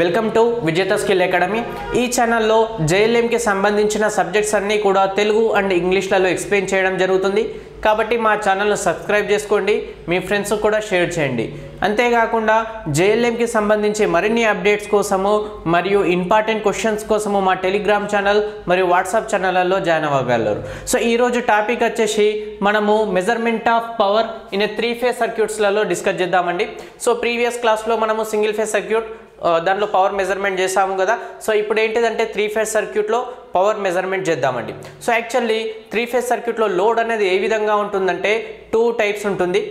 Welcome to విజేత skill academy. ఈ ఛానల్లో JLM కి సంబంధించిన సబ్జెక్ట్స్ అన్నీ కూడా తెలుగు అండ్ ఇంగ్లీష్లలో ఎక్స్ప్లెయిన్ చేయడం జరుగుతుంది। కాబట్టి మా ఛానల్ను సబ్స్క్రైబ్ చేసుకోండి, మీ ఫ్రెండ్స్ కూడా షేర్ చేయండి। అంతేకాకుండా JLM కి సంబంధించి మరిన్ని అప్డేట్స్ కోసము మరియు ఇంపార్టెంట్ క్వశ్చన్స్ కోసము మా టెలిగ్రామ్ ఛానల్ మరియు వాట్సాప్ ఛానళ్ళలో జాయిన్ అవ్వగలరు। సో ఈరోజు టాపిక్ వచ్చేసి మనము measurement of power in 3 phase సర్క్యూట్స్లలో డిస్కస్ చేద్దామండి। సో ప్రీవియస్ క్లాస్లో మనము సింగిల్ ఫేజ్ సర్క్యూట్ దాంట్లో పవర్ మెజర్మెంట్ చేసాము కదా। సో ఇప్పుడు ఏంటిదంటే 3 ఫేజ్ సర్క్యూట్లో పవర్ మెజర్మెంట్ చేద్దామండి। సో యాక్చువల్లీ 3 ఫేజ్ సర్క్యూట్లో లోడ్ అనేది ఏ విధంగా ఉంటుందంటే 2 టైప్స్ ఉంటుంది।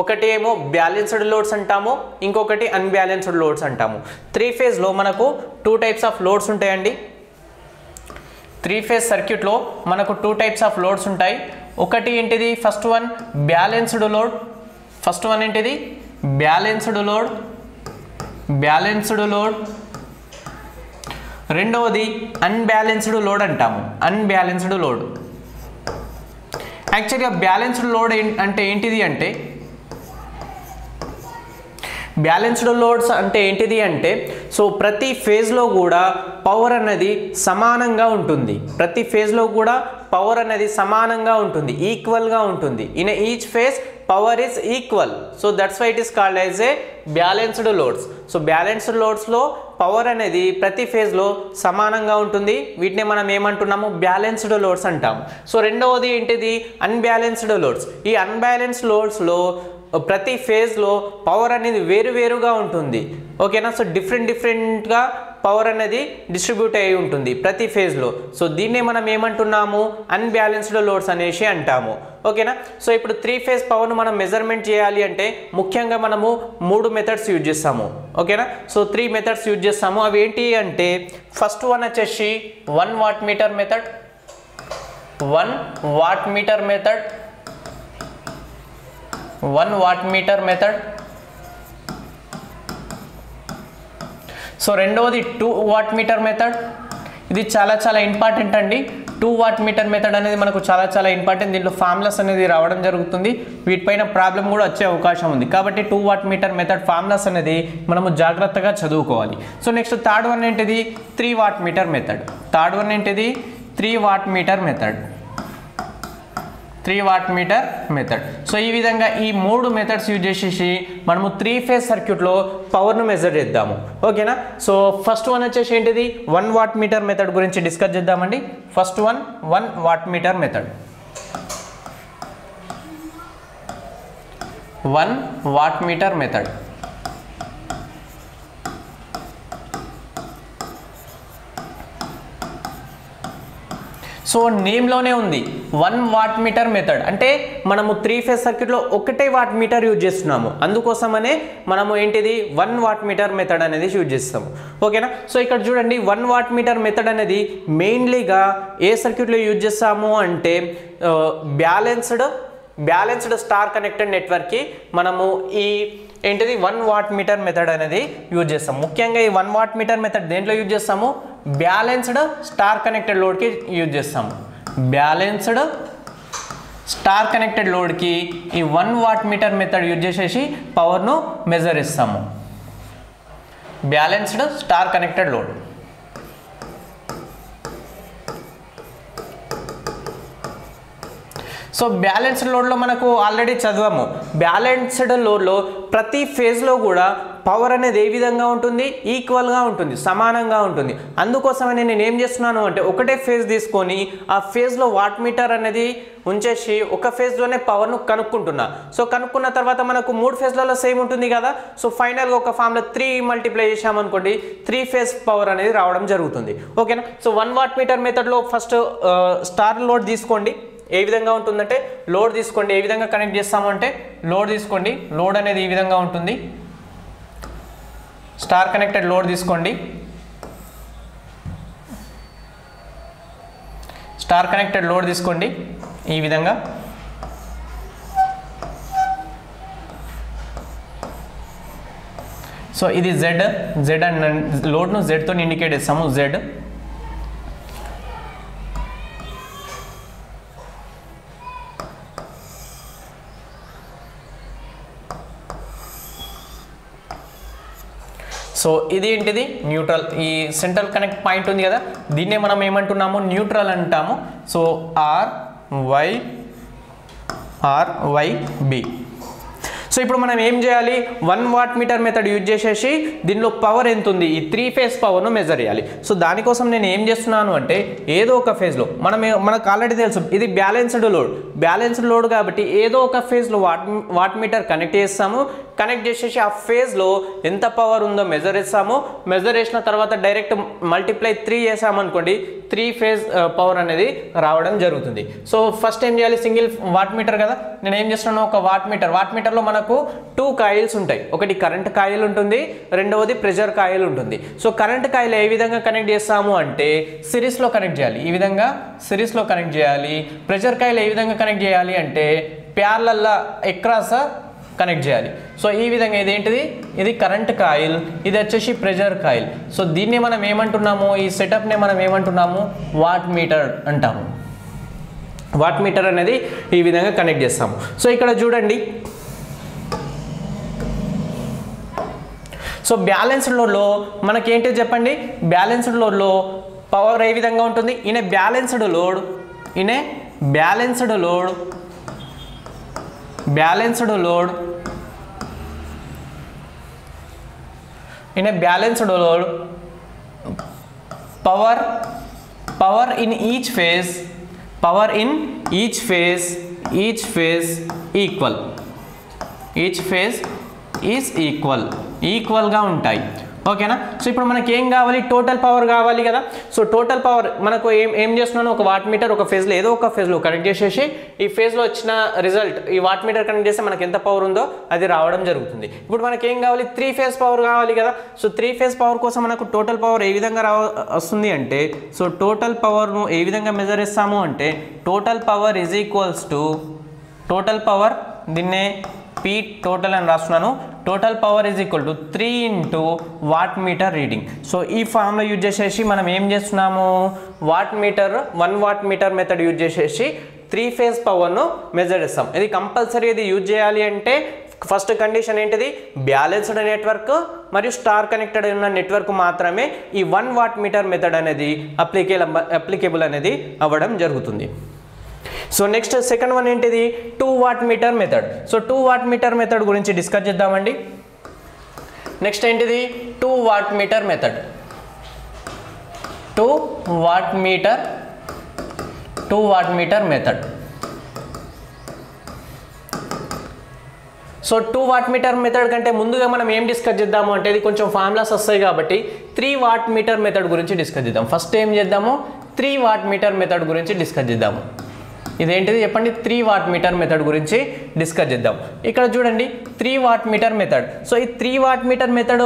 ఒకటి ఏమో బ్యాలెన్స్డ్ లోడ్స్ అంటాము, ఇంకొకటి అన్బ్యాలెన్స్డ్ లోడ్స్ అంటాము। 3 ఫేజ్లో మనకు 2 టైప్స్ ఆఫ్ లోడ్స్ ఉంటాయండి। 3 ఫేజ్ సర్క్యూట్లో మనకు 2 టైప్స్ ఆఫ్ లోడ్స్ ఉంటాయి। ఒకటి ఏంటిది, first one balanced load, first one ఏంటిది బ్యాలెన్స్డ్ లోడ్, రెండవది అన్బ్యాలెన్స్డ్ లోడ్ అంటాము, అన్బ్యాలెన్స్డ్ లోడ్। యాక్చువల్గా బ్యాలెన్స్డ్ లోడ్ అంటే ఏంటిది అంటే, బ్యాలెన్స్డ్ లోడ్స్ అంటే ఏంటిది అంటే సో ప్రతి ఫేజ్లో కూడా పవర్ అనేది సమానంగా ఉంటుంది, ప్రతి ఫేజ్లో కూడా పవర్ అనేది సమానంగా ఉంటుంది, ఈక్వల్గా ఉంటుంది। In each phase power is equal, so that's why it is called as a balanced loads. So balanced లోడ్స్లో పవర్ అనేది ప్రతి ఫేజ్లో సమానంగా ఉంటుంది, వీటిని మనం ఏమంటున్నాము బ్యాలెన్స్డ్ లోడ్స్ అంటాము। సో రెండవది ఏంటిది అన్బ్యాలెన్స్డ్ లోడ్స్। ఈ అన్బ్యాలెన్స్డ్ లోడ్స్లో ప్రతి ఫేజ్లో పవర్ అనేది వేరువేరుగా ఉంటుంది, ఓకేనా। సో డిఫరెంట్గా పవర్ అనేది డిస్ట్రిబ్యూట్ అయి ఉంటుంది ప్రతి ఫేజ్లో। సో దీన్నే మనం ఏమంటున్నాము అన్బ్యాలెన్స్డ్ లోడ్స్ అనేసి అంటాము, ఓకేనా। సో ఇప్పుడు 3 ఫేజ్ పవర్ను మనం మెజర్మెంట్ చేయాలి అంటే ముఖ్యంగా మనము 3 మెథడ్స్ యూజ్ చేస్తాము, ఓకేనా। సో 3 మెథడ్స్ యూజ్ చేస్తాము। అవి ఏంటి అంటే ఫస్ట్ వన్ వచ్చేసి 1 watt meter method, 1 watt meter method, 1 watt meter method. So రెండవది 2 వాట్ మీటర్ మెథడ్, ఇది చాలా ఇంపార్టెంట్ అండి। 2 వాట్ మీటర్ మెథడ్ అనేది మనకు చాలా ఇంపార్టెంట్, దీంట్లో ఫార్ములాస్ అనేది రావడం జరుగుతుంది, వీటిపైన ప్రాబ్లం కూడా వచ్చే అవకాశం ఉంది, కాబట్టి 2 వాట్ మీటర్ మెథడ్ ఫార్ములాస్ అనేది మనము జాగ్రత్తగా చదువుకోవాలి। సో నెక్స్ట్ థర్డ్ వన్ ఏంటిది 3 watt meter method, third one ఏంటిది 3 watt meter method, 3 watt meter method. So ఈ విధంగా ఈ 3 మెథడ్స్ యూజ్ చేసేసి మనము 3 ఫేజ్ సర్క్యూట్లో పవర్ను మెజర్ చేద్దాము, ఓకేనా। సో ఫస్ట్ వన్ వచ్చేసి ఏంటిది 1 వాట్ మీటర్ మెథడ్ గురించి డిస్కస్ చేద్దామండి। First one 1 watt meter method, 1 watt meter method. So నేమ్లోనే ఉంది 1 వాట్ మీటర్ మెథడ్, అంటే మనము 3 ఫేజ్ సర్క్యూట్లో ఒకటే వాట్ మీటర్ యూజ్ చేస్తున్నాము, అందుకోసమనే మనము ఏంటిది 1 వాట్ మీటర్ మెథడ్ అనేది యూజ్ చేస్తాము, ఓకేనా। సో ఇక్కడ చూడండి 1 వాట్ మీటర్ మెథడ్ అనేది మెయిన్లీగా ఏ సర్క్యూట్లో యూజ్ చేస్తాము అంటే బ్యాలెన్స్డ్ స్టార్ కనెక్టెడ్ నెట్వర్క్కి మనము ఈ ఏంటిది 1 వాట్ మీటర్ మెథడ్ అనేది యూజ్ చేస్తాం। ముఖ్యంగా ఈ 1 వాట్ మీటర్ మెథడ్ దేంట్లో యూజ్ చేస్తాము, బ్యాలెన్స్డ్ స్టార్ కనెక్టెడ్ లోడ్కి యూజ్ చేస్తాము, బ్యాలెన్స్డ్ స్టార్ కనెక్టెడ్ లోడ్కి ఈ 1 వాట్ మీటర్ మెథడ్ యూజ్ చేసేసి పవర్ను మెజర్ ఇస్తాము, balanced star connected load. So balanced లోడ్లో మనకు ఆల్రెడీ చదివాము, బ్యాలెన్స్డ్ లోడ్లో ప్రతి ఫేజ్లో కూడా పవర్ అనేది ఏ విధంగా ఉంటుంది, ఈక్వల్గా ఉంటుంది, సమానంగా ఉంటుంది। అందుకోసమని నేను ఏం చేస్తున్నాను అంటే ఒకటే ఫేజ్ తీసుకొని ఆ ఫేజ్లో వాట్ మీటర్ అనేది ఉంచేసి ఒక ఫేజ్లోనే పవర్ను కనుక్కుంటున్నా। సో కనుక్కున్న తర్వాత మనకు 3 ఫేజ్లలో సేమ్ ఉంటుంది కదా। సో ఫైనల్గా ఒక ఫామ్లో 3 మల్టిప్లై చేసామనుకోండి 3 ఫేజ్ పవర్ అనేది రావడం జరుగుతుంది, ఓకేనా। సో 1 వాట్ మీటర్ మెథడ్లో ఫస్ట్ స్టార్ లోడ్ తీసుకోండి, ఏ విధంగా ఉంటుందంటే లోడ్ తీసుకోండి, ఏ విధంగా కనెక్ట్ చేస్తాము అంటే లోడ్ తీసుకోండి, లోడ్ అనేది ఈ విధంగా ఉంటుంది, స్టార్ కనెక్టెడ్ లోడ్ తీసుకోండి, స్టార్ కనెక్టెడ్ లోడ్ తీసుకోండి ఈ విధంగా। సో ఇది జెడ్ అండ్ లోడ్ను జెడ్తో ఇండికేట్ చేస్తాము, జెడ్। సో ఇది ఏంటిది న్యూట్రల్. ఈ సెంట్రల్ కనెక్ట్ పాయింట్ ఉంది కదా, దీన్నే మనం ఏమంటున్నాము న్యూట్రల్ అంటాము. So RYB. సో ఇప్పుడు మనం ఏం చేయాలి, 1 వాట్ మీటర్ మెథడ్ యూజ్ చేసేసి దీనిలో పవర్ ఎంత ఉంది, ఈ 3 ఫేజ్ పవర్ను మెజర్ చేయాలి. సో దానికోసం నేను ఏం చేస్తున్నాను అంటే ఏదో ఒక ఫేజ్లో మనకు ఆల్రెడీ తెలుసు ఇది బ్యాలెన్స్డ్ లోడ్ కాబట్టి ఏదో ఒక ఫేజ్లో వాట్ మీటర్ కనెక్ట్ చేస్తాము. కనెక్ట్ చేసేసి ఆ ఫేజ్లో ఎంత పవర్ ఉందో మెజర్ చేస్తాము. మెజర్ చేసిన తర్వాత డైరెక్ట్ మల్టిప్లై 3 చేసామనుకోండి, 3 ఫేజ్ పవర్ అనేది రావడం జరుగుతుంది. సో ఫస్ట్ ఏం చేయాలి, సింగిల్ వాట్ మీటర్ కదా, నేను ఏం చేస్తున్నాను ఒక వాట్ మీటర్లో మనకు 2 కాయిల్స్ ఉంటాయి. ఒకటి కరెంట్ కాయిల్ ఉంటుంది, రెండవది ప్రెషర్ కాయిల్ ఉంటుంది. సో కరెంట్ కాయిల్ ఏ విధంగా కనెక్ట్ చేస్తాము అంటే సిరీస్లో కనెక్ట్ చేయాలి, ఈ విధంగా సిరీస్లో కనెక్ట్ చేయాలి. ప్రెషర్ కాయిల్ ఏ విధంగా కనెక్ట్ చేయాలి అంటే ప్యారలల్గా అక్రాస్ కనెక్ట్ చేయాలి. సో ఈ విధంగా ఇదేంటిది, ఇది కరెంట్ కాయిల్, ఇది వచ్చేసి ప్రెషర్ కాయిల్. సో దీన్ని మనం ఏమంటున్నాము, ఈ సెటప్ని మనం ఏమంటున్నాము వాట్ మీటర్ అంటాము. వాట్ మీటర్ అనేది ఈ విధంగా కనెక్ట్ చేస్తాము. సో ఇక్కడ చూడండి, సో బ్యాలెన్స్డ్ లోడ్లో మనకేంటి చెప్పండి, బ్యాలెన్స్డ్ లోడ్లో పవర్ ఏ విధంగా ఉంటుంది, in a balanced load in a balanced load power in each phase equal, each phase is equal గా ఉంటాయి. ఓకేనా. సో ఇప్పుడు మనకి ఏం కావాలి, టోటల్ పవర్ కావాలి కదా. సో టోటల్ పవర్ మనకు ఏం చేస్తున్నాను, ఒక వాట్ మీటర్ ఒక ఫేజ్లో ఏదో ఒక ఫేజ్లో కనెక్ట్ చేసేసి ఈ ఫేజ్లో వచ్చిన రిజల్ట్ ఈ వాట్ మీటర్ కనెక్ట్ చేస్తే మనకి ఎంత పవర్ ఉందో అది రావడం జరుగుతుంది. ఇప్పుడు మనకి ఏం కావాలి, 3 ఫేజ్ పవర్ కావాలి కదా. సో 3 ఫేజ్ పవర్ కోసం మనకు టోటల్ పవర్ ఏ విధంగా వస్తుంది అంటే, సో టోటల్ పవర్ను ఏ విధంగా మెజర్ చేస్తాము అంటే total power is equals to total power, దీన్నే P total అని రాస్తున్నాను. Total power is equal to 3 into watt meter reading. So ఈ ఫార్ములా యూజ్ చేసేసి మనం ఏం చేస్తున్నాము, watt meter 1 watt meter method use చేసేసి 3 ఫేజ్ పవర్ను మెజర్ చేస్తాం. ఇది కంపల్సరీ ఇది యూజ్ చేయాలి అంటే ఫస్ట్ కండిషన్ ఏంటిది, బ్యాలెన్స్డ్ నెట్వర్క్ మరియు స్టార్ కనెక్టెడ్ ఉన్న నెట్వర్క్ మాత్రమే ఈ 1 వాట్ మీటర్ మెథడ్ అనేది అప్లికేబుల్ అనేది అవ్వడం జరుగుతుంది. సో నెక్స్ట్ సెకండ్ వన్ ఏంటిది, 2 what meter method. So 2 what meter method గురించి డిస్కస్ చేద్దామండి. నెక్స్ట్ ఏంటిది, 2 what meter method. 2 what meter method. So 2 what meter method కంటే ముందుగా మనం ఏం డిస్కస్ చేద్దాము అంటే, ఇది కొంచెం ఫార్ములాస్ వస్తాయి కాబట్టి 3 వాట్ మీటర్ మెథడ్ గురించి డిస్కస్ చేద్దాం. ఫస్ట్ ఏం చేద్దాము, 3 వాట్ మీటర్ మెథడ్ గురించి డిస్కస్ చేద్దాము. ఇదేంటిది చెప్పండి, 3 వాట్ మీటర్ మెథడ్ గురించి డిస్కస్ చేద్దాం. ఇక్కడ చూడండి 3 వాట్ మీటర్ మెథడ్. సో ఈ 3 watt meter method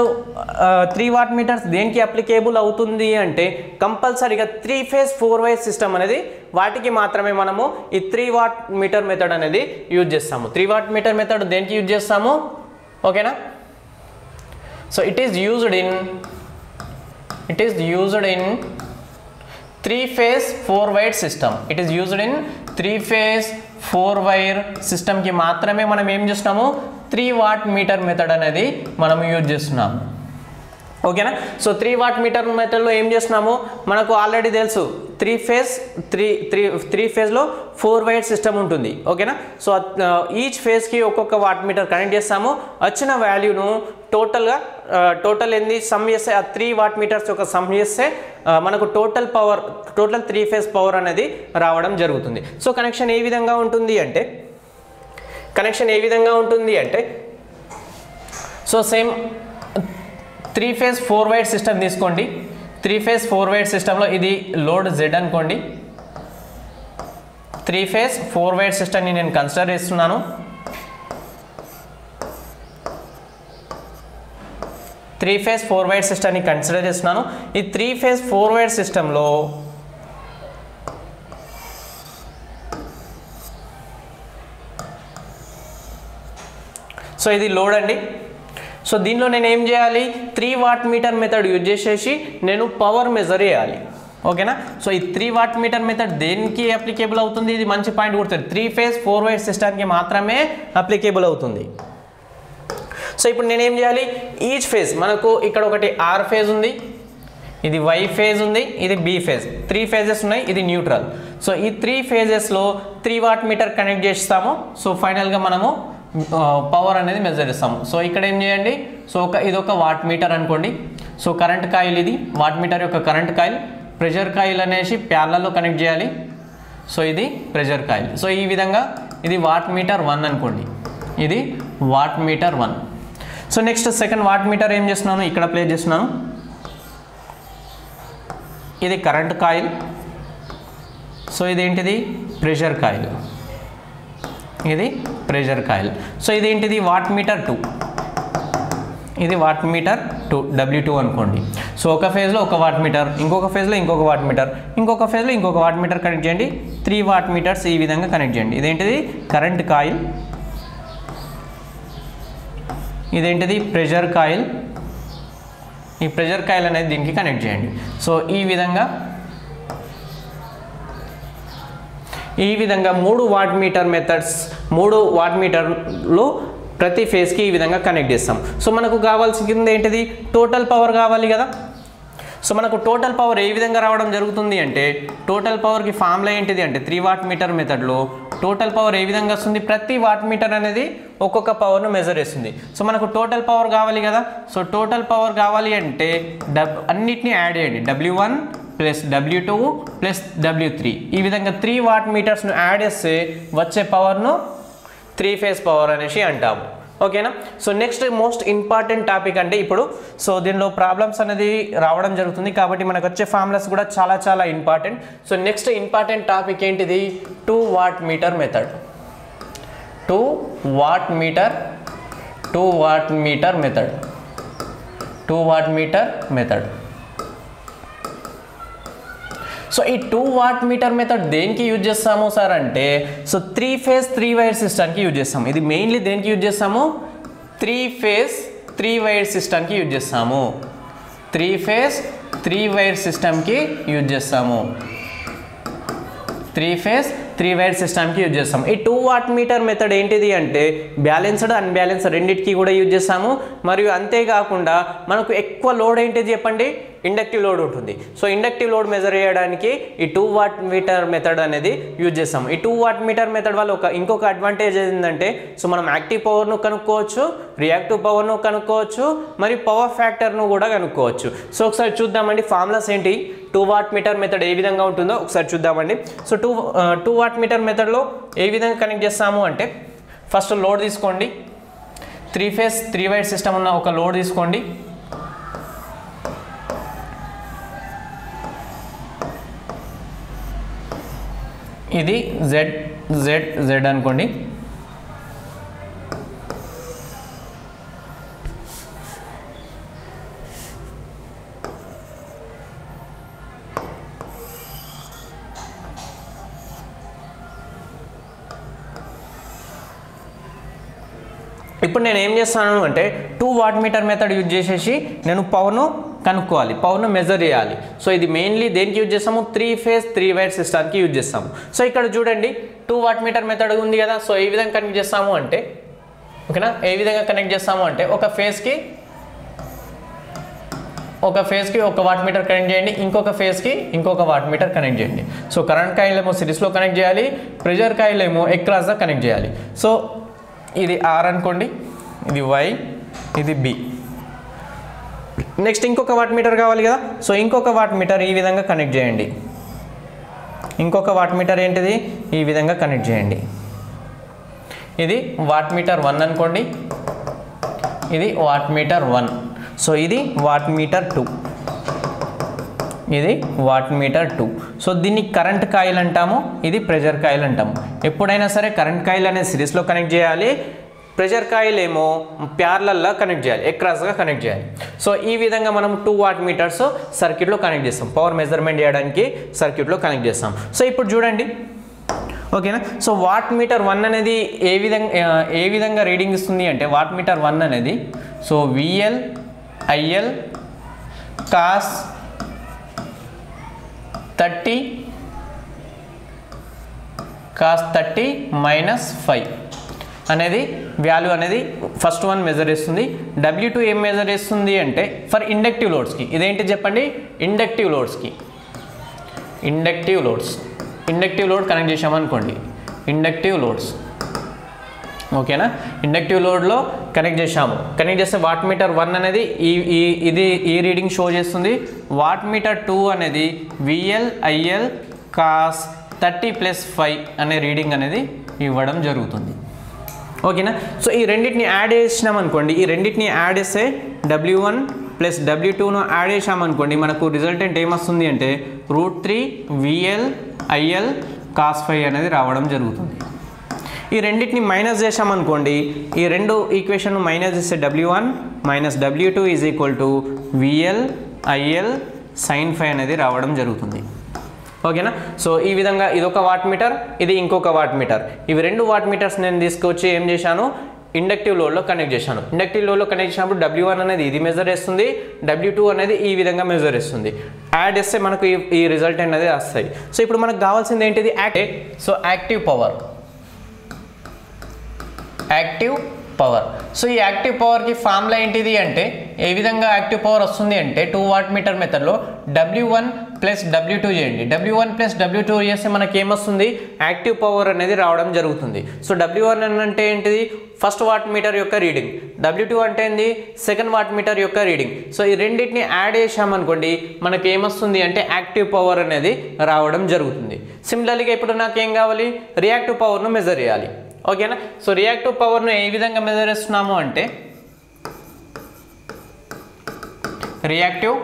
3 watt meters దేనికి అప్లికేబుల్ అవుతుంది అంటే కంపల్సరీగా 3 ఫేజ్ 4 వైర్ సిస్టమ్ అనేది వాటికి మాత్రమే మనము ఈ 3 వాట్ మీటర్ మెథడ్ అనేది యూజ్ చేస్తాము. 3 వాట్ మీటర్ మెథడ్ దేనికి యూజ్ చేస్తాము, ఓకేనా. So it is used in 3 phase 4 wire system. It is used in 3 phase 4 wire system కి మాత్రమే మనం ఏం చేస్తున్నాము, 3 వాట్ మీటర్ మెథడ్ అనేది మనం యూజ్ చేస్తున్నాము. ఓకేనా. సో 3 వాట్ మీటర్ మెథడ్లో ఏం చేస్తున్నాము, మనకు ఆల్రెడీ తెలుసు 3 ఫేజ్లో 4 వైర్ సిస్టమ్ ఉంటుంది. ఓకేనా. సో ఈచ్ ఫేజ్కి ఒక్కొక్క వాట్ మీటర్ కనెక్ట్ చేస్తాము. వచ్చిన వాల్యూను టోటల్ ఏంది సమ్ చేస్తే ఆ 3 వాట్ మీటర్స్ యొక్క సమ్ చేస్తే మనకు టోటల్ 3 ఫేజ్ పవర్ అనేది రావడం జరుగుతుంది. సో కనెక్షన్ ఏ విధంగా ఉంటుంది అంటే so same 3 phase 4 wire system తీసుకోండి. 3 ఫేజ్ 4 వైర్ సిస్టంలో ఇది లోడ్ Z అనుకోండి. 3 ఫేజ్ 4 వైర్ సిస్టమ్ని నేను కన్సిడర్ చేస్తున్నాను. 3 ఫేజ్ 4 వైర్ సిస్టమ్ని కన్సిడర్ చేస్తున్నాను. ఈ 3 ఫేజ్ 4 వైర్ సిస్టంలో సో ఇది లోడ్ అండి. సో దీనిలో నేను ఏం చేయాలి, 3 వాట్ మీటర్ మెథడ్ యూజ్ చేసేసి నేను పవర్ మెజర్ చేయాలి. ఓకేనా. సో ఈ 3 వాట్ మీటర్ మెథడ్ దేనికి అప్లికేబుల్ అవుతుంది, ఇది మంచి పాయింట్ గుర్తుంది, 3 ఫేజ్ 4 వైర్ సిస్టమ్కి మాత్రమే అప్లికేబుల్ అవుతుంది. సో ఇప్పుడు నేనేం చేయాలి, ఈచ్ ఫేజ్ మనకు ఇక్కడ ఒకటి ఆర్ ఫేజ్ ఉంది, ఇది వై ఫేజ్ ఉంది, ఇది బి ఫేజ్, 3 ఫేజెస్ ఉన్నాయి, ఇది న్యూట్రల్. సో ఈ 3 ఫేజెస్లో 3 వాట్ మీటర్ కనెక్ట్ చేస్తాము. సో ఫైనల్గా మనము పవర్ అనేది మెజర్ చేస్తాము. సో ఇక్కడ ఏం చేయండి, సో ఇది ఒక వాట్ మీటర్ అనుకోండి. సో కరెంట్ కాయిల్ ఇది వాట్ మీటర్ యొక్క కరెంట్ కాయిల్, ప్రెషర్ కాయిల్ అనేసి ప్యారలల్లో కనెక్ట్ చేయాలి. సో ఇది ప్రెషర్ కాయిల్. సో ఈ విధంగా ఇది వాట్ మీటర్ 1 అనుకోండి, ఇది watt meter 1. So next second watt meter ఏం చేస్తున్నాను, ఇక్కడ ప్లేస్ చేస్తున్నాను. ఇది కరెంట్ కాయిల్. సో ఇదేంటిది ప్రెషర్ కాయిల్, ఇది ప్రెషర్ కాయిల్. సో ఇదేంటిది వాట్ మీటర్ 2, ఇది వాట్ మీటర్ 2 W2 అనుకోండి. సో ఒక ఫేజ్లో ఒక వాట్ మీటర్, ఇంకొక ఫేజ్లో ఇంకొక వాట్ మీటర్, ఇంకొక ఫేజ్లో ఇంకొక వాట్ మీటర్ కనెక్ట్ చేయండి. 3 వాట్ మీటర్స్ ఈ విధంగా కనెక్ట్ చేయండి. ఇదేంటిది కరెంట్ కాయిల్, ఇదేంటిది ప్రెషర్ కాయిల్. ఈ ప్రెషర్ కాయిల్ అనేది దీనికి కనెక్ట్ చేయండి. సో ఈ విధంగా 3 వాట్ మీటర్ మెథడ్స్, 3 వాట్ మీటర్లు ప్రతి ఫేజ్కి ఈ విధంగా కనెక్ట్ చేస్తాం. సో మనకు కావాల్సింది ఏంటిది, టోటల్ పవర్ కావాలి కదా. సో మనకు టోటల్ పవర్ ఏ విధంగా రావడం జరుగుతుంది అంటే, టోటల్ పవర్కి ఫార్ములా ఏంటిది అంటే 3 వాట్ మీటర్ మెథడ్లో టోటల్ పవర్ ఏ విధంగా వస్తుంది, ప్రతి వాట్ మీటర్ అనేది ఒక్కొక్క పవర్ను మెజర్ చేస్తుంది. సో మనకు టోటల్ పవర్ కావాలి కదా. సో టోటల్ పవర్ కావాలి అంటే అన్నిటినీ యాడ్ చేయండి, W1 plus W2 plus W3. ఈ విధంగా 3 వాట్ మీటర్స్ను యాడ్ చేస్తే వచ్చే పవర్ను 3 ఫేజ్ పవర్ అనేసి అంటాము. ఓకేనా. So next most important topic అంటే ఇప్పుడు సో దీనిలో ప్రాబ్లమ్స్ అనేది రావడం జరుగుతుంది కాబట్టి మనకు వచ్చే ఫార్ములాస్ కూడా చాలా చాలా important. So next important topic ఏంటిది, 2 what meter method. 2 what meter method. So ఈ 2 వాట్ మీటర్ మెథడ్ దేనికి యూజ్ చేస్తాము సార్ అంటే, సో 3 ఫేజ్ 3 వైర్ సిస్టమ్కి యూజ్ చేస్తాము. ఇది మెయిన్లీ దేనికి యూజ్ చేస్తాము, 3 ఫేజ్ 3 వైర్ సిస్టమ్కి యూజ్ చేస్తాము. 3 ఫేజ్ 3 వైర్ సిస్టమ్కి యూజ్ చేస్తాము. 3 ఫేజ్ 3 వైర్ సిస్టమ్కి యూజ్ చేస్తాం. ఈ 2 వాట్ మీటర్ మెథడ్ ఏంటిది అంటే బ్యాలెన్స్డ్ అన్బ్యాలెన్స్డ్ రెండింటికి కూడా యూజ్ చేస్తాము. మరియు అంతేకాకుండా మనకు ఎక్కువ లోడ్ ఏంటిది చెప్పండి, ఇండక్టివ్ లోడ్ ఉంటుంది. సో ఇండక్టివ్ లోడ్ మెజర్ చేయడానికి ఈ 2 వాట్ మీటర్ మెథడ్ అనేది యూజ్ చేస్తాము. ఈ 2 వాట్ మీటర్ మెథడ్ వల్ల ఇంకొక అడ్వాంటేజ్ ఏంటంటే, సో మనం యాక్టివ్ పవర్ను కనుక్కోవచ్చు, రియాక్టివ్ పవర్ను కనుక్కోవచ్చు, మరియు పవర్ ఫ్యాక్టర్ను కూడా కనుక్కోవచ్చు. సో ఒకసారి చూద్దామండి ఫార్ములాస్ ఏంటి, 2 వాట్ మీటర్ మెథడ్ ఏ విధంగా ఉంటుందో ఒకసారి చూద్దామండి. సో 2 వాట్ మీటర్ మెథడ్లో ఏ విధంగా కనెక్ట్ చేస్తాము అంటే, ఫస్ట్ లోడ్ తీసుకోండి. 3 ఫేజ్ 3 వైర్ సిస్టమ్ ఉన్న ఒక లోడ్ తీసుకోండి. ఇది Z అనుకోండి. ఇప్పుడు నేను ఏం చేస్తాను అంటే 2 వాట్ మీటర్ మెథడ్ యూజ్ చేసేసి నేను పవర్ను కనుక్కోవాలి, పవర్ను మెజర్ చేయాలి. సో ఇది మెయిన్లీ దేనికి యూజ్ చేస్తాము, 3 ఫేజ్ 3 వైర్ సిస్టమ్కి యూజ్ చేస్తాము. సో ఇక్కడ చూడండి 2 వాట్ మీటర్ మెథడ్ ఉంది కదా. సో ఏ విధంగా కనెక్ట్ చేస్తాము అంటే, ఓకేనా, ఏ విధంగా కనెక్ట్ చేస్తాము అంటే ఒక ఫేజ్కి ఒక వాట్ మీటర్ కనెక్ట్ చేయండి, ఇంకొక ఫేజ్కి ఇంకొక వాట్ మీటర్ కనెక్ట్ చేయండి. సో కరెంట్ కాయిల్ ఏమో సిరీస్లో కనెక్ట్ చేయాలి, ప్రెషర్ కాయిల్ ఏమో అక్రాస్గా కనెక్ట్ చేయాలి. సో ఇది R అనుకోండి, ఇది Y, ఇది B. నెక్స్ట్ ఇంకొక వాట్ మీటర్ కావాలి కదా. సో ఇంకొక వాట్ మీటర్ ఈ విధంగా కనెక్ట్ చేయండి. ఇంకొక వాట్ మీటర్ ఏంటిది, ఈ విధంగా కనెక్ట్ చేయండి. ఇది వాట్ మీటర్ 1 అనుకోండి, ఇది వాట్ మీటర్ 1. సో ఇది వాట్ మీటర్ 2, ఇది వాట్ మీటర్ 2. సో దీన్ని కరెంట్ కాయిల్ అంటాము, ఇది ప్రెషర్ కాయిల్ అంటాము. ఎప్పుడైనా సరే కరెంట్ కాయిల్ అనేది సిరీస్లో కనెక్ట్ చేయాలి, ప్రెషర్ కాయిల్ ఏమో ప్యారలల్గా కనెక్ట్ చేయాలి, అక్రాస్గా కనెక్ట్ చేయాలి. సో ఈ విధంగా మనం 2 వాట్ మీటర్స్ సర్క్యూట్లో కనెక్ట్ చేస్తాం, పవర్ మెజర్మెంట్ చేయడానికి సర్క్యూట్లో కనెక్ట్ చేస్తాం. సో ఇప్పుడు చూడండి, ఓకేనా. సో వాట్ మీటర్ 1 అనేది ఏ విధంగా రీడింగ్ ఇస్తుంది అంటే, వాట్ మీటర్ 1 అనేది so VL IL cos 30 minus 5. అనేది వాల్యూ అనేది ఫస్ట్ వన్ మెజర్ చేస్తుంది. W2 ఏం మెజర్ చేస్తుంది అంటే ఫర్ ఇండక్టివ్ లోడ్స్కి, ఇదేంటి చెప్పండి, ఇండక్టివ్ లోడ్స్కి, ఇండక్టివ్ లోడ్ కనెక్ట్ చేసామనుకోండి, ఇండక్టివ్ లోడ్స్ ఓకేనా, ఇండక్టివ్ లోడ్లో కనెక్ట్ చేస్తే వాట్ మీటర్ 1 అనేది ఈ రీడింగ్ షో చేస్తుంది. వాట్ మీటర్ 2 అనేది VL IL cos 30 + 5 అనే రీడింగ్ అనేది ఇవ్వడం జరుగుతుంది. ఓకేనా. సో ఈ రెండింటిని యాడ్ చేసినాం అనుకోండి, ఈ రెండింటిని యాడ్ చేస్తే W1 + W2ను యాడ్ చేసామనుకోండి, మనకు రిజల్టెంట్ ఏమొస్తుంది అంటే √3 VL IL cos 5 అనేది రావడం జరుగుతుంది. ఈ రెండింటిని మైనస్ చేసామనుకోండి, ఈ రెండు ఈక్వేషన్ మైనస్ చేస్తే W1 - W2 = VL IL sin 5 అనేది రావడం జరుగుతుంది. ఓకేనా. సో ఈ విధంగా ఇదొక వాట్ మీటర్, ఇది ఇంకొక వాట్ మీటర్. ఇవి రెండు వాట్ మీటర్స్ నేను తీసుకొచ్చి ఏం చేశాను, ఇండక్టివ్ లోడ్లో కనెక్ట్ చేశాను. ఇండక్టివ్ లోడ్లో కనెక్ట్ చేసినప్పుడు W1 అనేది ఇది మెజర్ చేస్తుంది, W2 అనేది ఈ విధంగా మెజర్ చేస్తుంది. యాడ్ చేస్తే మనకు ఈ రిజల్ట్ అనేది వస్తాయి. సో ఇప్పుడు మనకు కావాల్సింది ఏంటిది, యాక్టివ్ పవర్. సో ఈ యాక్టివ్ పవర్కి ఫార్ములా ఏంటిది అంటే, ఏ విధంగా యాక్టివ్ పవర్ వస్తుంది అంటే 2 వాట్ మీటర్ మెథడ్లో W1 + W2 చేయండి. W1 + W2 చేస్తే మనకి ఏమొస్తుంది, యాక్టివ్ పవర్ అనేది రావడం జరుగుతుంది. సో W1 అంటే ఏంటిది, ఫస్ట్ వాట్ మీటర్ యొక్క రీడింగ్, W2 అంటే ఏంది, సెకండ్ వాట్ మీటర్ యొక్క రీడింగ్. సో ఈ రెండింటిని యాడ్ చేసామనుకోండి, మనకి ఏమొస్తుంది అంటే యాక్టివ్ పవర్ అనేది రావడం జరుగుతుంది. సిమిలర్గా ఇప్పుడు నాకు ఏం కావాలి, రియాక్టివ్ పవర్ను మెజర్ చేయాలి. ఓకేనా. సో రియాక్టివ్ పవర్ను ఏ విధంగా మెజర్ చేస్తున్నాము అంటే, రియాక్టివ్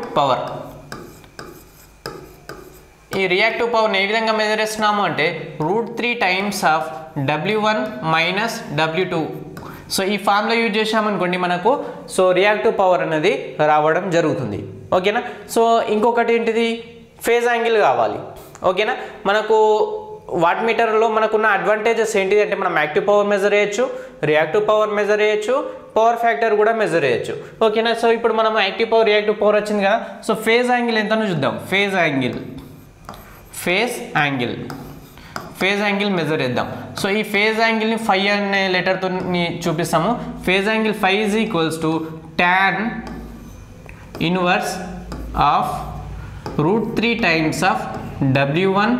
పవర్ని ఏ విధంగా మెజర్ చేస్తున్నాము అంటే √3 times of W1 - W2. So ఈ ఫార్ములా యూజ్ చేసామనుకోండి మనకు సో రియాక్టివ్ పవర్ అనేది రావడం జరుగుతుంది. ఓకేనా. సో ఇంకొకటి ఏంటిది, ఫేజ్ యాంగిల్ కావాలి. ఓకేనా. మనకు వాట్ మీటర్లో మనకున్న అడ్వాంటేజెస్ ఏంటిది అంటే, మనం యాక్టివ్ పవర్ మెజర్ చేయొచ్చు, రియాక్టివ్ పవర్ మెజర్ చేయొచ్చు, పవర్ ఫ్యాక్టర్ కూడా మెజర్ చేయొచ్చు. ఓకేనా. సో ఇప్పుడు మనం యాక్టివ్ పవర్ రియాక్టివ్ పవర్ వచ్చింది కదా, సో ఫేజ్ యాంగిల్ ఎంతనో చూద్దాం. ఫేజ్ యాంగిల్ మెజర్ చేద్దాం. సో ఈ ఫేజ్ యాంగిల్ని 5 అనే లెటర్తో చూపిస్తాము. Phase angle 5 = tan inverse of √3 times of W1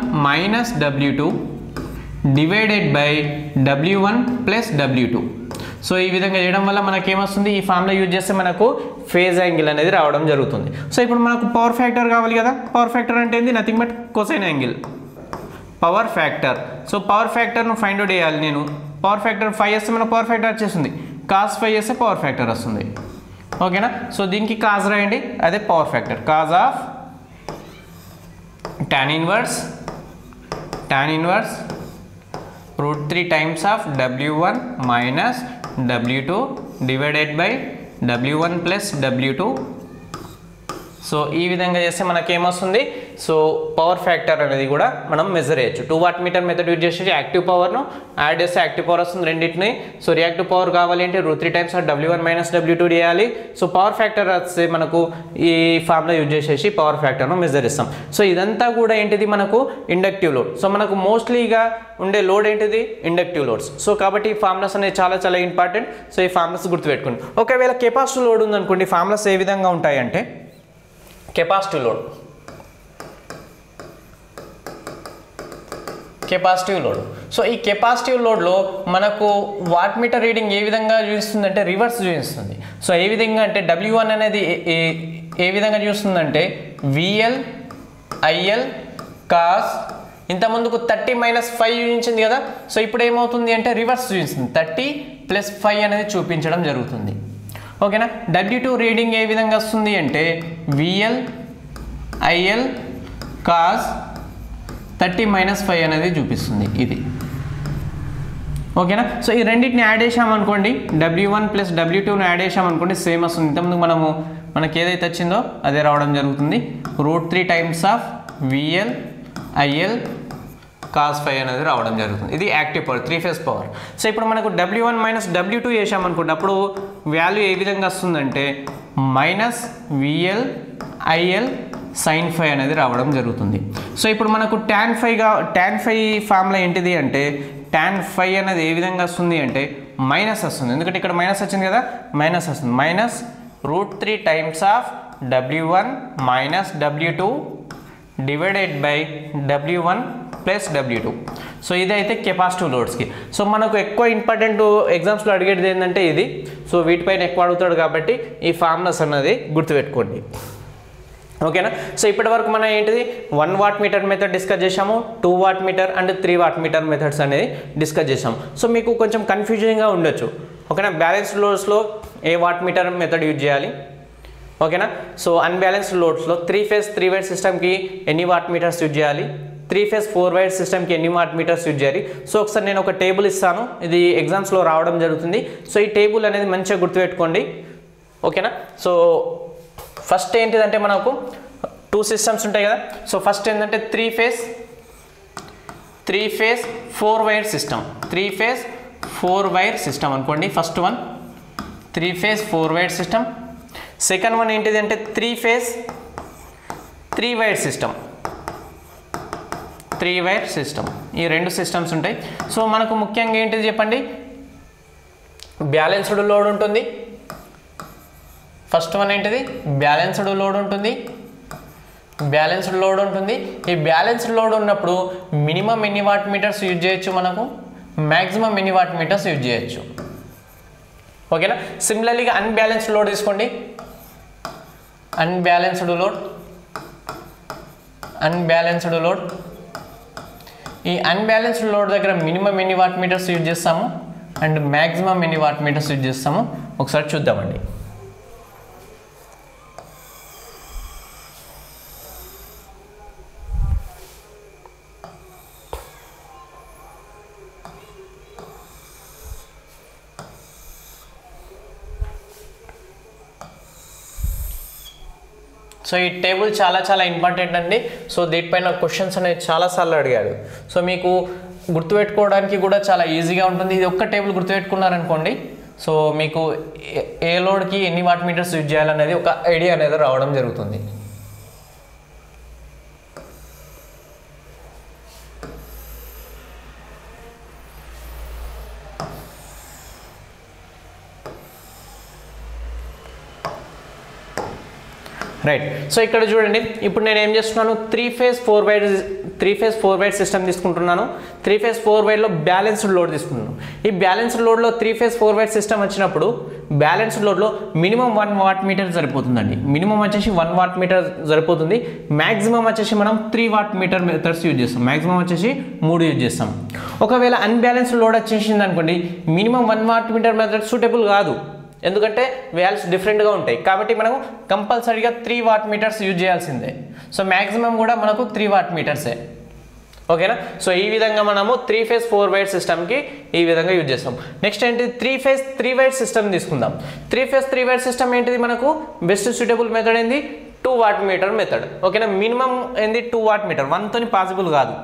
- W2 divided by W1 + W2. So ఈ విధంగా చేయడం వల్ల మనకి ఏమొస్తుంది, ఈ ఫార్ములా యూజ్ చేస్తే మనకు ఫేజ్ యాంగిల్ అనేది రావడం జరుగుతుంది. సో ఇప్పుడు మనకు పవర్ ఫ్యాక్టర్ కావాలి కదా, పవర్ ఫ్యాక్టర్ అంటే ఏంది, nothing but cosine angle, power factor. So power ఫ్యాక్టర్ను ఫైండ్ అవుట్ చేయాలి నేను. పవర్ ఫ్యాక్టర్ 5 చేస్తే మనకు పవర్ ఫ్యాక్టర్ వచ్చేస్తుంది, cos 5 చేస్తే పవర్ ఫ్యాక్టర్ వస్తుంది. ఓకేనా. సో దీనికి కాజ్ రాయండి, అదే power factor, cause of tan inverse √3 times of W1 - W2 divided by W1 + W2. So ఈ విధంగా చేస్తే మనకేమొస్తుంది, సో పవర్ ఫ్యాక్టర్ అనేది కూడా మనం మెజర్ చేయొచ్చు. 2 వాట్ మీటర్ మెథడ్ యూజ్ చేసి యాక్టివ్ పవర్ను యాడ్ చేస్తే యాక్టివ్ పవర్ వస్తుంది రెండింటిని. సో రియాక్టివ్ పవర్ కావాలి అంటే √3 టైమ్స్ ఆఫ్ W1 - W2 చేయాలి. సో పవర్ ఫ్యాక్టర్ వస్తే మనకు ఈ ఫార్ములా యూజ్ చేసేసి పవర్ ఫ్యాక్టర్ను మెజర్ చేస్తాం. సో ఇదంతా కూడా ఏంటిది, మనకు ఇండక్టివ్ లోడ్. సో మనకు మోస్ట్లీగా ఉండే లోడ్ ఏంటిది, ఇండక్టివ్ లోడ్స్. సో కాబట్టి ఈ ఫార్ములాస్ అనేది చాలా ఇంపార్టెంట్. సో ఈ ఫార్ములాస్ గుర్తుపెట్టుకోండి. ఒకవేళ కెపాసిటివ్ లోడ్ ఉందనుకోండి, ఫార్ములాస్ ఏ విధంగా ఉంటాయంటే, కెపాసిటివ్ లోడ్. సో ఈ కెపాసిటివ్ లోడ్లో మనకు వాట్ మీటర్ రీడింగ్ ఏ విధంగా చూపిస్తుంది అంటే రివర్స్ చూపిస్తుంది. సో ఏ విధంగా అంటే W1 అనేది ఏ విధంగా చూస్తుందంటే VL IL cos, ఇంత ముందుకు 30 - 5 చూపించింది కదా. సో ఇప్పుడు ఏమవుతుంది అంటే రివర్స్ చూపిస్తుంది, 30 + 5 అనేది చూపించడం జరుగుతుంది. ఓకేనా. W2 రీడింగ్ ఏ విధంగా వస్తుంది అంటే VL IL cos 30 - 5 అనేది చూపిస్తుంది ఇది. ఓకేనా. సో ఈ రెండింటిని యాడ్ చేసామనుకోండి, W1 + W2ను యాడ్ చేసామనుకోండి, సేమ్ వస్తుంది. ఇంతకుముందు మనకి ఏదైతే వచ్చిందో అదే రావడం జరుగుతుంది. √3 times of VL IL cos 5 అనేది రావడం జరుగుతుంది. ఇది active power, 3 phase power. So ఇప్పుడు మనకు W1 - W2 చేసామనుకోండి, అప్పుడు వాల్యూ ఏ విధంగా వస్తుందంటే -VL IL sin 5 అనేది రావడం జరుగుతుంది. సో ఇప్పుడు మనకు tan 5 ఫార్ములా ఏంటిది అంటే, tan 5 అనేది ఏ విధంగా వస్తుంది అంటే మైనస్ వస్తుంది, ఎందుకంటే ఇక్కడ మైనస్ వచ్చింది కదా, మైనస్ వస్తుంది. Minus √3 times of W1 minus W2 divided by W1 plus W2. So ఇదైతే కెపాసిటివ్ లోడ్స్కి. సో మనకు ఎక్కువ ఇంపార్టెంట్ ఎగ్జామ్స్లో అడిగేది ఏంటంటే ఇది. సో వీటిపైన ఎక్కువ అడుగుతాడు కాబట్టి ఈ ఫార్ములాస్ అన్నది గుర్తుపెట్టుకోండి, ఓకేనా. సో ఇప్పటి వరకు మనం ఏంటిది 1 వాట్ మీటర్ మెథడ్ డిస్కస్ చేసాము, 2 watt meter and 3 watt metre methods అనేది డిస్కస్ చేసాము. సో మీకు కొంచెం కన్ఫ్యూజింగ్గా ఉండొచ్చు, ఓకేనా. Balanced లోడ్స్లో A what meter method use చేయాలి, ఓకేనా. సో అన్బ్యాలెన్స్డ్ లోడ్స్లో 3 ఫేజ్ 3 వైర్ సిస్టమ్కి ఎన్ని వాట్ మీటర్స్ యూజ్ చేయాలి, 3 ఫేజ్ 4 వైర్ సిస్టమ్కి ఎన్ని వాట్ మీటర్స్ యూజ్ చేయాలి. సో ఒకసారి నేను ఒక టేబుల్ ఇస్తాను, ఇది ఎగ్జామ్స్లో రావడం జరుగుతుంది. సో ఈ టేబుల్ అనేది మంచిగా గుర్తుపెట్టుకోండి, ఓకేనా. సో ఫస్ట్ ఏంటిదంటే మనకు 2 సిస్టమ్స్ ఉంటాయి కదా. సో ఫస్ట్ ఏంటంటే 3 phase 4 wire system, 3 phase 4 wire system అనుకోండి. First one 3 phase 4 wire system. Second one ఏంటిది అంటే 3 phase 3 wire system, 3 wire system. ఈ 2 సిస్టమ్స్ ఉంటాయి. సో మనకు ముఖ్యంగా ఏంటిది చెప్పండి, బ్యాలెన్స్డ్ లోడ్ ఉంటుంది. ఫస్ట్ వన్ ఏంటిది బ్యాలెన్స్డ్ లోడ్ ఉంటుంది, బ్యాలెన్స్డ్ లోడ్ ఉంటుంది. ఈ బ్యాలెన్స్డ్ లోడ్ ఉన్నప్పుడు మినిమం ఎన్ని వాట్ మీటర్స్ యూజ్ చేయొచ్చు, మనకు మ్యాక్సిమం ఎన్ని వాట్ మీటర్స్ యూజ్ చేయొచ్చు, ఓకేనా. సిమిలర్లీగా అన్బ్యాలెన్స్డ్ లోడ్ తీసుకోండి, అన్బ్యాలెన్స్డ్ లోడ్. ఈ అన్బ్యాలెన్స్డ్ లోడ్ దగ్గర మినిమం ఎన్ని వాట్ మీటర్స్ యూజ్ చేస్తాము అండ్ మ్యాక్సిమం ఎన్ని వాట్ మీటర్స్ యూజ్ చేస్తాము ఒకసారి చూద్దామండి. సో ఈ టేబుల్ చాలా ఇంపార్టెంట్ అండి. సో దీనిపైన క్వశ్చన్స్ అనేది చాలాసార్లు అడిగాడు. సో మీకు గుర్తుపెట్టుకోవడానికి కూడా చాలా ఈజీగా ఉంటుంది. ఇది ఒక్క టేబుల్ గుర్తుపెట్టుకున్నారనుకోండి, సో మీకు ఏ లోడ్కి ఎన్ని వాట్ మీటర్స్ యూజ్ చేయాలనేది ఒక ఐడియా అనేది రావడం జరుగుతుంది. రైట్. సో ఇక్కడ చూడండి, ఇప్పుడు నేను ఏం చేస్తున్నాను, 3 ఫేజ్ 4 వైర్ సిస్టమ్ తీసుకుంటున్నాను. 3 ఫేజ్ 4 వైర్లో బ్యాలెన్స్డ్ లోడ్ తీసుకుంటున్నాను. ఈ బ్యాలెన్స్డ్ లోడ్లో 3 ఫేజ్ 4 వైర్ సిస్టమ్ వచ్చినప్పుడు బ్యాలెన్స్డ్ లోడ్లో మినిమం 1 వాట్ మీటర్ సరిపోతుందండి. మినిమం వచ్చేసి 1 వాట్ మీటర్ సరిపోతుంది. మ్యాక్సిమం వచ్చేసి మనం 3 వాట్ మీటర్ మెథడ్స్ యూజ్ చేస్తాం. మ్యాక్సిమం వచ్చేసి 3 యూజ్ చేస్తాం. ఒకవేళ అన్బ్యాలెన్స్డ్ లోడ్ వచ్చేసింది అనుకోండి, minimum 1 watt meter method suitable కాదు, ఎందుకంటే వాల్యూస్ డిఫరెంట్గా ఉంటాయి. కాబట్టి మనము కంపల్సరీగా 3 వాట్ మీటర్స్ యూజ్ చేయాల్సిందే. సో మ్యాక్సిమం కూడా మనకు 3 వాట్ మీటర్సే, ఓకేనా. సో ఈ విధంగా మనము 3 ఫేజ్ 4 వైర్ సిస్టమ్కి ఈ విధంగా యూజ్ చేస్తాం. నెక్స్ట్ ఏంటి, 3 ఫేజ్ 3 వైర్ సిస్టమ్ తీసుకుందాం. 3 ఫేజ్ 3 వైర్ సిస్టమ్ ఏంటిది, మనకు బెస్ట్ సూటబుల్ మెథడ్ ఏంది 2 వాట్ మీటర్ మెథడ్, ఓకేనా. మినిమం ఏంది 2 వాట్ మీటర్, 1తోని పాసిబుల్ కాదు,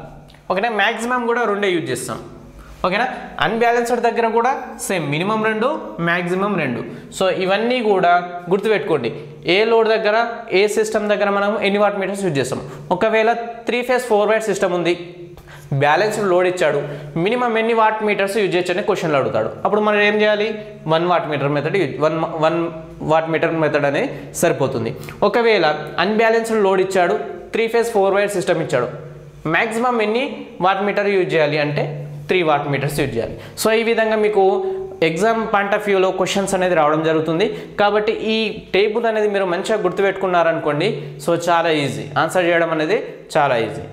ఓకేనా. మ్యాక్సిమం కూడా 2 యూజ్ చేస్తాం, ఓకేనా. అన్బ్యాలెన్స్డ్ దగ్గర కూడా సేమ్, మినిమం 2 మ్యాక్సిమం 2. సో ఇవన్నీ కూడా గుర్తుపెట్టుకోండి, ఏ లోడ్ దగ్గర ఏ సిస్టమ్ దగ్గర మనం ఎన్ని వాట్ మీటర్స్ యూజ్ చేస్తాం. ఒకవేళ 3 ఫేజ్ 4 వైర్ సిస్టమ్ ఉంది, బ్యాలెన్స్డ్ లోడ్ ఇచ్చాడు, మినిమం ఎన్ని వాట్ మీటర్స్ యూజ్ చేయొచ్చు అని క్వశ్చన్లో అడుగుతాడు. అప్పుడు మనం ఏం చేయాలి, 1 watt meter method 1 watt meter method అనేది సరిపోతుంది. ఒకవేళ అన్బ్యాలెన్స్డ్ లోడ్ ఇచ్చాడు, 3 ఫేజ్ 4 వైర్ సిస్టమ్ ఇచ్చాడు, మ్యాక్సిమం ఎన్ని వాట్ మీటర్ యూజ్ చేయాలి అంటే 3 వాట్ మీటర్స్ యూజ్ చేయాలి. సో ఈ విధంగా మీకు ఎగ్జామ్ పాయింట్ ఆఫ్ వ్యూలో క్వశ్చన్స్ అనేది రావడం జరుగుతుంది. కాబట్టి ఈ టేబుల్ అనేది మీరు మంచిగా గుర్తుపెట్టుకున్నారనుకోండి, సో చాలా ఈజీ, ఆన్సర్ చేయడం అనేది చాలా ఈజీ.